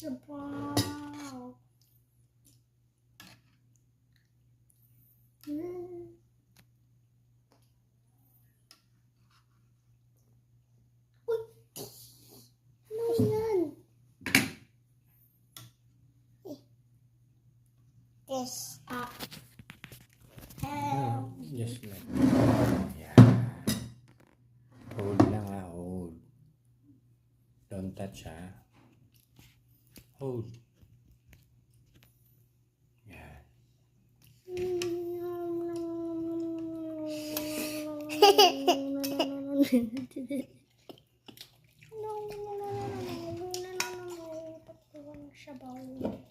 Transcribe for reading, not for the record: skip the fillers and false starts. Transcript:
Sabaw. Uy! Ano yan? This up. Help. Just like that. Yeah. Hold lang hold. Don't touch Hold. Yeah. Sabaw.